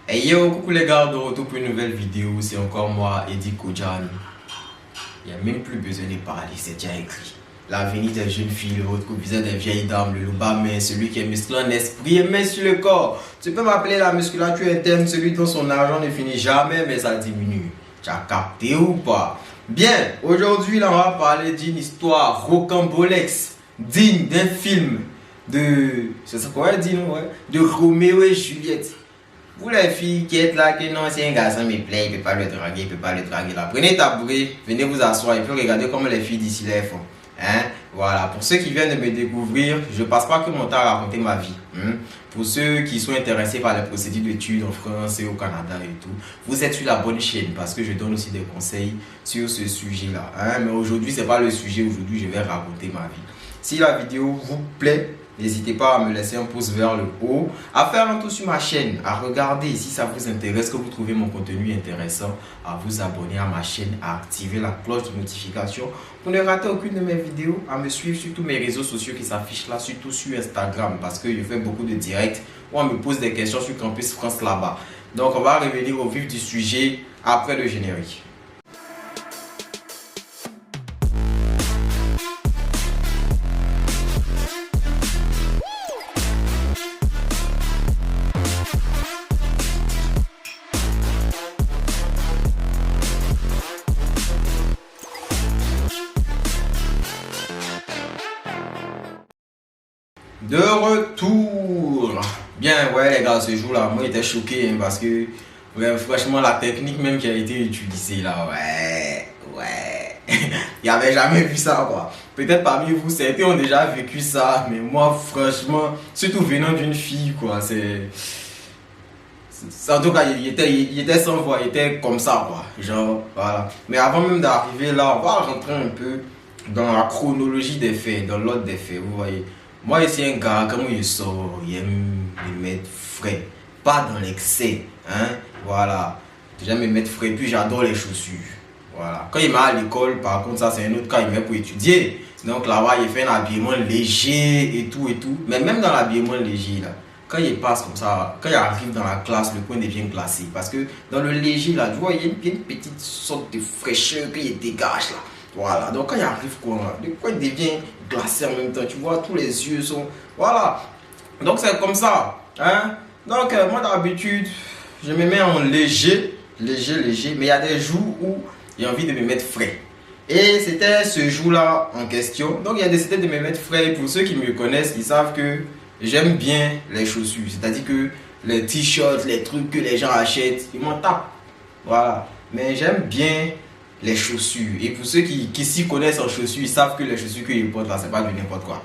Hey yo, coucou les gars, de retour pour une nouvelle vidéo. C'est encore moi, Eddie Kodjan. Il n'y a même plus besoin de parler, c'est déjà écrit. L'avenir des jeunes filles, le retour visage des vieilles dames, le loup-bas-main, celui qui est musclé en esprit et main sur le corps. Tu peux m'appeler la musculature interne, celui dont son argent ne finit jamais, mais ça diminue. Tu as capté ou pas? Bien, aujourd'hui, là, on va parler d'une histoire rocambolex, digne d'un film de. C'est quoi, dit, non? Ouais? De Roméo et Juliette. Vous les filles qui êtes là, que non, si un garçon me plaît, il ne peut pas le draguer, il ne peut pas le draguer là. Prenez tabouret, venez vous asseoir et puis regardez comment les filles d'ici les font. Hein? Voilà, pour ceux qui viennent de me découvrir, je ne passe pas que mon temps à raconter ma vie. Pour ceux qui sont intéressés par les procédures d'études en France et au Canada et tout, vous êtes sur la bonne chaîne parce que je donne aussi des conseils sur ce sujet-là. Mais aujourd'hui, ce n'est pas le sujet, aujourd'hui je vais raconter ma vie. Si la vidéo vous plaît, n'hésitez pas à me laisser un pouce vers le haut, à faire un tour sur ma chaîne, à regarder si ça vous intéresse, que vous trouvez mon contenu intéressant, à vous abonner à ma chaîne, à activer la cloche de notification pour ne rater aucune de mes vidéos, à me suivre sur tous mes réseaux sociaux qui s'affichent là, surtout sur Instagram parce que je fais beaucoup de directs où on me pose des questions sur Campus France là-bas. Donc on va revenir au vif du sujet après le générique. De retour. Bien, ouais les gars, ce jour-là, moi j'étais choqué parce que ouais, franchement la technique même qui a été utilisée là, ouais. Il n'y avait jamais vu ça quoi. Peut-être parmi vous, certains ont déjà vécu ça, mais moi franchement, surtout venant d'une fille quoi, en tout cas, il était sans voix, il était comme ça quoi, genre voilà. Mais avant même d'arriver là, on va rentrer un peu dans la chronologie des faits, dans l'ordre des faits, vous voyez. Moi, ici, un gars, comme il sort, il aime me mettre frais. Pas dans l'excès. Hein? Voilà. J'aime me mettre frais. Puis j'adore les chaussures. Voilà. Quand il m'a à l'école, par contre, ça, c'est un autre cas. Il met pour étudier. Donc là-bas, il fait un habillement léger et tout et tout. Mais même dans l'habillement léger, là, quand il passe comme ça, quand il arrive dans la classe, le coin devient glacé. Parce que dans le léger, là, tu vois, il y a une petite sorte de fraîcheur qu'il dégage là. Voilà, donc quand il arrive quoi, le coin devient glacé en même temps, tu vois, tous les yeux sont... Voilà, donc c'est comme ça, hein. Donc moi d'habitude, je me mets en léger, mais il y a des jours où j'ai envie de me mettre frais. Et c'était ce jour-là en question, donc il a décidé de me mettre frais. Pour ceux qui me connaissent, ils savent que j'aime bien les chaussures, c'est-à-dire que les t-shirts, les trucs que les gens achètent, ils m'en tapent, voilà. Mais j'aime bien les chaussures. Et pour ceux qui s'y connaissent en chaussures, ils savent que les chaussures qu'ils portent là, c'est pas du n'importe quoi.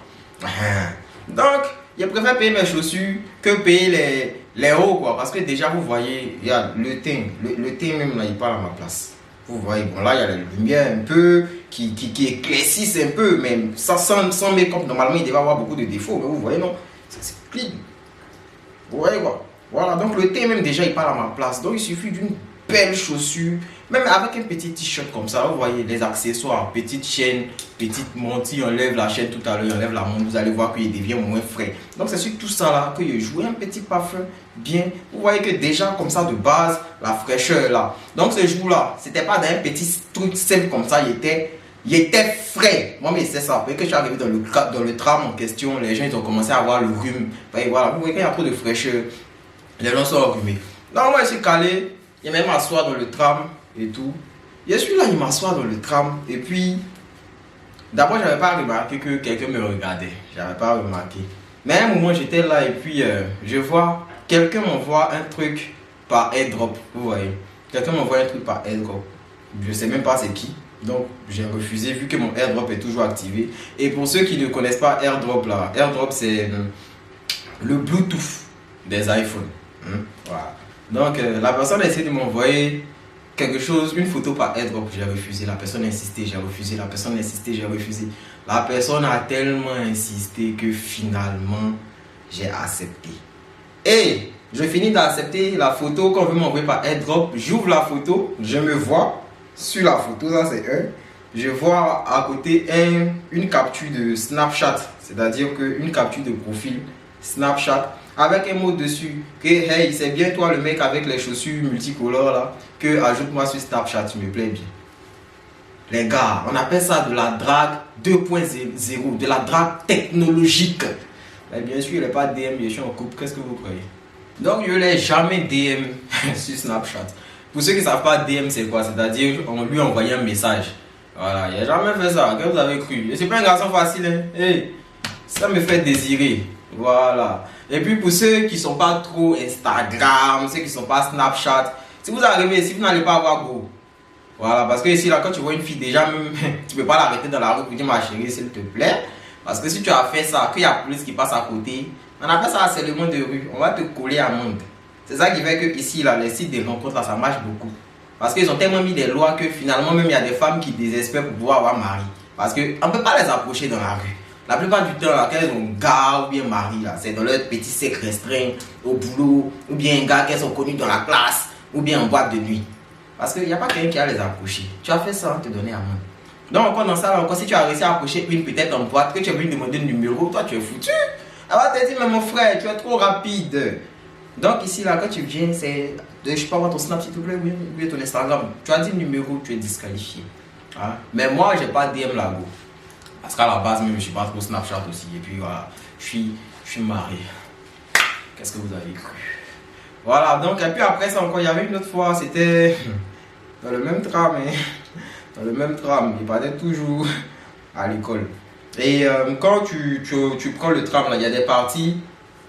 Donc, je préfère payer mes chaussures que payer les hauts quoi. Parce que déjà, vous voyez, il y a le teint. Le teint même là, il parle à ma place. Vous voyez, bon là, il y a la lumière un peu qui éclaircissent un peu. Mais ça, sans make-up, normalement, il devait avoir beaucoup de défauts. Mais vous voyez, non, c'est clean. Vous voyez quoi? Voilà, donc le teint même déjà, il parle à ma place. Donc, il suffit d'une belle chaussure, même avec un petit t-shirt comme ça, vous voyez les accessoires, petite chaîne, petite montre, il enlève la chaîne tout à l'heure, il enlève la montre, vous allez voir qu'il devient moins frais. Donc c'est sur tout ça là que je joue un petit parfum bien. Vous voyez que déjà comme ça de base, la fraîcheur là. Donc ce jour là, c'était pas d'un petit truc simple comme ça, il était frais. Moi mais c'est ça, après que je suis arrivé dans le tram en question, les gens ils ont commencé à avoir le rhume. Voilà, vous voyez qu'il y a trop de fraîcheur, les gens sont enrhumés. Donc moi je suis calé. Il même m'asseoir dans le tram et tout. Je suis là, il m'assoit dans le tram. Et puis, d'abord, je n'avais pas remarqué que quelqu'un me regardait. Je n'avais pas remarqué. Mais à un moment, j'étais là et puis, je vois, quelqu'un m'envoie un truc par airdrop. Vous voyez, quelqu'un m'envoie un truc par airdrop. Je ne sais même pas c'est qui. Donc, j'ai refusé vu que mon airdrop est toujours activé. Et pour ceux qui ne connaissent pas airdrop là, airdrop c'est le Bluetooth des iPhones. Voilà. Donc la personne a essayé de m'envoyer quelque chose, une photo par airdrop, j'ai refusé. La personne a insisté, j'ai refusé. La personne a insisté, j'ai refusé. La personne a tellement insisté que finalement j'ai accepté. Et je finis d'accepter la photo qu'on veut m'envoyer par airdrop. J'ouvre la photo, je me vois sur la photo, ça c'est un. Je vois à côté une capture de Snapchat, c'est-à-dire qu'une capture de profil Snapchat avec un mot dessus, que hey, c'est bien toi le mec avec les chaussures multicolores là, que ajoute-moi sur Snapchat, tu me plais bien. Les gars, on appelle ça de la drague 2.0, de la drague technologique. Mais bien sûr, il n'est pas DM, je suis en couple, qu'est-ce que vous croyez? Donc, je ne l'ai jamais DM sur Snapchat. Pour ceux qui ne savent pas, DM c'est quoi? C'est-à-dire, on lui envoie un message. Voilà, il n'a jamais fait ça, que vous avez cru. Et c'est pas un garçon facile, hein? Hey, ça me fait désirer. Voilà. Et puis, pour ceux qui ne sont pas trop Instagram, ceux qui ne sont pas Snapchat, si vous arrivez, si vous n'allez pas avoir go. Voilà, parce que ici, là, quand tu vois une fille, déjà, même, tu ne peux pas l'arrêter dans la rue pour dire, ma chérie, s'il te plaît. Parce que si tu as fait ça, qu'il y a la police qui passe à côté, on appelle ça harcèlement de rue. On va te coller à monde. C'est ça qui fait que ici, là, les sites de rencontres, là, ça marche beaucoup. Parce qu'ils ont tellement mis des lois que finalement, même il y a des femmes qui désespèrent pour pouvoir avoir mari. Parce qu'on ne peut pas les approcher dans la rue. La plupart du temps, là, quand elles ont un gars ou bien mari, c'est dans leur petit cercle restreint, au boulot, ou bien un gars qu'elles ont connu dans la classe, ou bien en boîte de nuit. Parce qu'il n'y a pas quelqu'un qui va les approcher. Tu as fait ça, on te donner à main. Donc, encore dans ça, encore si tu as réussi à approcher une peut-être en boîte, que tu as voulu demander le numéro, toi tu es foutu. Elle va te dire, mais mon frère, tu es trop rapide. Donc, ici, là, quand tu viens, c'est. Je peux avoir ton Snap, s'il te plaît, ou bien ton Instagram. Tu as dit le numéro, tu es disqualifié. Hein? Mais moi, je n'ai pas DM là go. Parce qu'à la base, même, je ne suis pas trop Snapchat aussi. Et puis, voilà, je suis marié. Qu'est-ce que vous avez cru? Voilà, donc, et puis après ça, encore, il y avait une autre fois, c'était. Dans le même tram, hein. Dans le même tram, il partait toujours à l'école. Et quand tu prends le tram, là, il y a des parties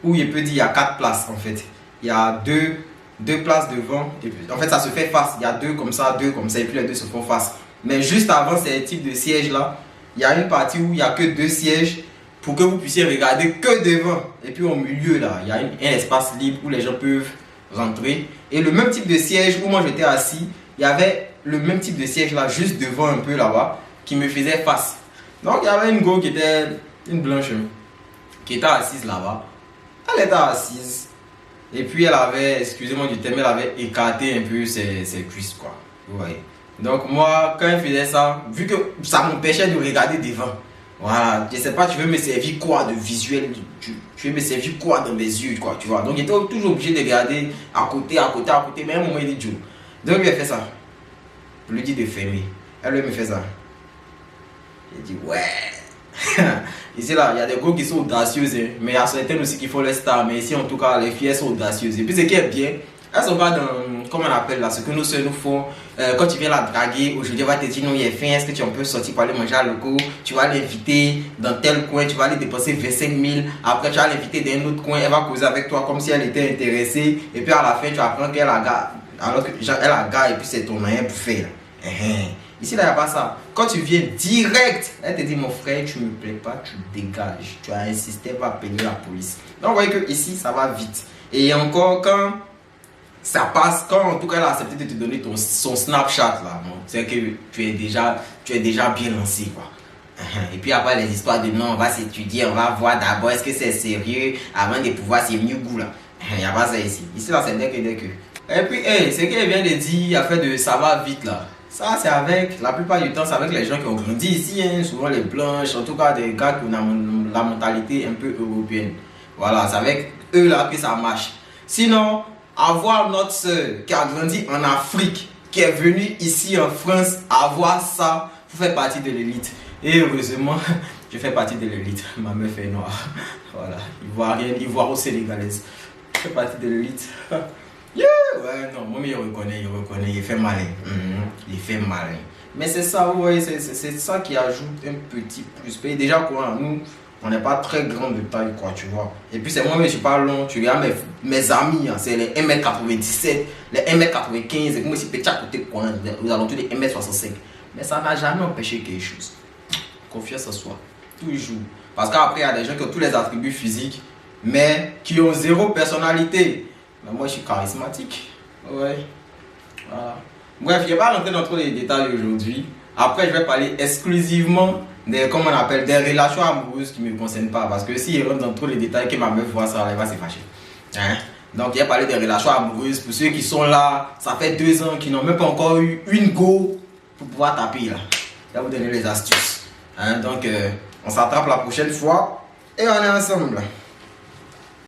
où il peut dire il y a 4 places en fait. Il y a deux places devant. Et puis, en fait, ça se fait face. Il y a 2 comme ça, et puis les 2 se font face. Mais juste avant ces types de sièges là, il y a une partie où il n'y a que 2 sièges pour que vous puissiez regarder que devant. Et puis au milieu là, il y a un espace libre où les gens peuvent rentrer. Et le même type de siège où moi j'étais assis, il y avait le même type de siège là, juste devant un peu là-bas, qui me faisait face. Donc il y avait une go qui était une blanche, qui était assise là-bas. Elle était assise. Et puis elle avait, excusez-moi du terme, elle avait écarté un peu ses cuisses quoi. Vous voyez. Donc moi, quand elle faisait ça, vu que ça m'empêchait de regarder devant. Voilà, je sais pas, tu veux me servir quoi de visuel, tu veux me servir quoi dans mes yeux, quoi, tu vois. Donc j'étais toujours obligé de regarder à côté, mais à un moment il dit Joe. Donc il a fait ça. Je lui dis de fermer. Elle lui me fait ça. Il dit ouais. Ici là, il y a des gros qui sont audacieuses, hein, mais il y a certaines aussi qui font les stars. Mais ici en tout cas, les filles elles sont audacieuses. Et puis ce qui est bien, elles sont pas dans, comment on appelle là, ce que nous seuls nous font. Quand tu viens la draguer, aujourd'hui elle va te dire non il est fin, est-ce que tu peux sortir pour aller manger à l'eco. Tu vas l'inviter dans tel coin, tu vas aller dépenser 25 000. Après tu vas l'inviter dans un autre coin, elle va causer avec toi comme si elle était intéressée. Et puis à la fin tu apprends qu'elle a gars. Alors que genre, elle a gars et puis c'est ton moyen pour faire. Ici là il n'y a pas ça. Quand tu viens direct, elle te dit mon frère tu me plais pas, tu dégages. Tu as insisté, va appeler la police. Donc vous voyez que ici ça va vite. Et encore quand ça passe, quand en tout cas elle a accepté de te donner son Snapchat là, c'est que tu es déjà bien lancé quoi. Et puis après les histoires de non, on va s'étudier, on va voir d'abord est-ce que c'est sérieux avant de pouvoir c'est mieux goût là. Il n'y a pas ça ici. Ici là c'est dès que. Et puis hey, ce qu'elle vient de dire, a fait de ça va vite là. Ça c'est avec, la plupart du temps c'est avec les gens qui ont grandi ici, hein, souvent les blanches, en tout cas des gars qui ont la mentalité un peu européenne. Voilà, c'est avec eux là que ça marche. Sinon, avoir notre soeur qui a grandi en Afrique, qui est venue ici en France, avoir ça, vous faites partie de l'élite. Et heureusement, je fais partie de l'élite. Ma meuf est noire. Voilà, ivoire au sénégalaise. Je fais partie de l'élite. Yeah, ouais, non, moi, il reconnaît, il fait malin. Il fait malin. Mais c'est ça, vous voyez, c'est ça qui ajoute un petit plus. Et déjà, quoi, nous, on n'est pas très grand de taille, quoi, tu vois. Et puis, c'est moi, mais je suis pas long. Tu regardes mes amis, hein, c'est les 1m97, les 1m95. Et moi, je suis petit à côté, quoi, aux alentours des 1m65. Mais ça n'a jamais empêché quelque chose. Confiance en soi, toujours. Parce qu'après, il y a des gens qui ont tous les attributs physiques, mais qui ont 0 personnalité. Mais moi, je suis charismatique. Ouais. Voilà. Bref, je ne vais pas rentrer dans trop les détails aujourd'hui. Après, je vais parler exclusivement des, comment on appelle, des relations amoureuses qui ne me concernent pas. Parce que si je rentre dans trop les détails, que ma meuf voit ça, elle va se fâcher. Hein? Donc, je vais parler des relations amoureuses pour ceux qui sont là. Ça fait 2 ans, qui n'ont même pas encore eu une go pour pouvoir taper là. Je vais vous donner les astuces. Hein? Donc, on s'attrape la prochaine fois et on est ensemble.